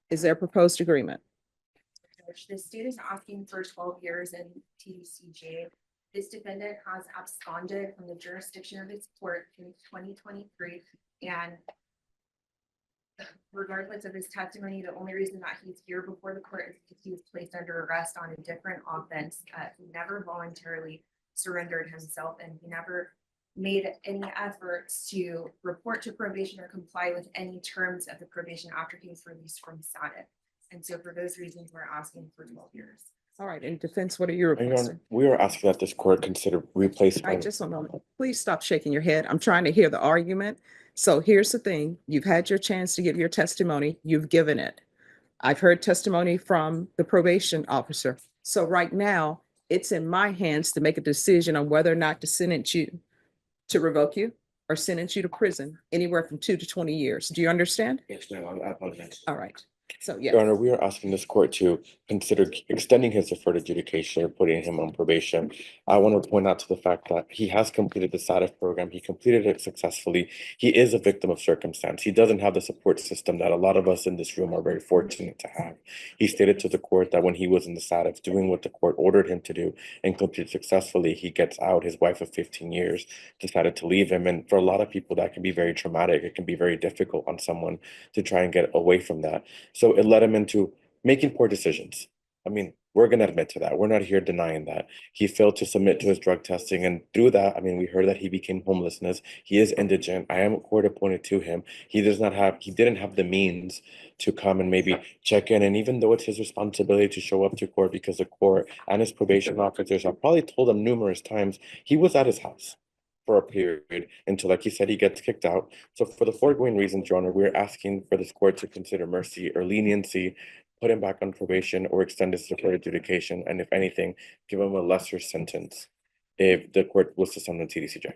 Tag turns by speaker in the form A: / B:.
A: Is there a proposed agreement?
B: The student is asking for 12 years in TDCJ. This defendant has absconded from the jurisdiction of his court in 2023, and regardless of his testimony, the only reason that he's here before the court is because he was placed under arrest on a different offense. He never voluntarily surrendered himself, and he never made any efforts to report to probation or comply with any terms of the probation after he was released from SADC. And so for those reasons, we're asking for 12 years.
A: All right, in defense, what are you
C: Your Honor,
A: requesting?
C: we are asking that this court consider
A: All right,
C: replacement.
A: just a moment. Please stop shaking your head. I'm trying to hear the argument. So here's the thing. You've had your chance to give your testimony. You've given it. I've heard testimony from the probation officer. So right now, it's in my hands to make a decision on whether or not to sentence you, to revoke you, or sentence you to prison, anywhere from 2 to 20 years. Do you understand?
C: Yes, ma'am, I apologize.
A: All right. So,
C: Your
A: yeah.
C: Honor, we are asking this court to consider extending his deferred adjudication or putting him on probation. I want to point out to the fact that he has completed the SADC program. He completed it successfully. He is a victim of circumstance. He doesn't have the support system that a lot of us in this room are very fortunate to have. He stated to the court that when he was in the SADC doing what the court ordered him to do and completed successfully, he gets out. His wife of 15 years decided to leave him. And for a lot of people, that can be very traumatic. It can be very difficult on someone to try and get away from that. So it led him into making poor decisions. I mean, we're going to admit to that. We're not here denying that. He failed to submit to his drug testing. And through that, I mean, we heard that he became homelessness. He is indigent. I am court appointed to him. He didn't have the means to come and maybe check in. And even though it's his responsibility to show up to court because the court and his probation officers have probably told him numerous times, he was at his house for a period until, like he said, he gets kicked out. So for the foregoing reasons, Your Honor, we're asking for this court to consider mercy or leniency, put him back on probation or extend his deferred adjudication, and if anything, give him a lesser sentence if the court was to send him to TDCJ.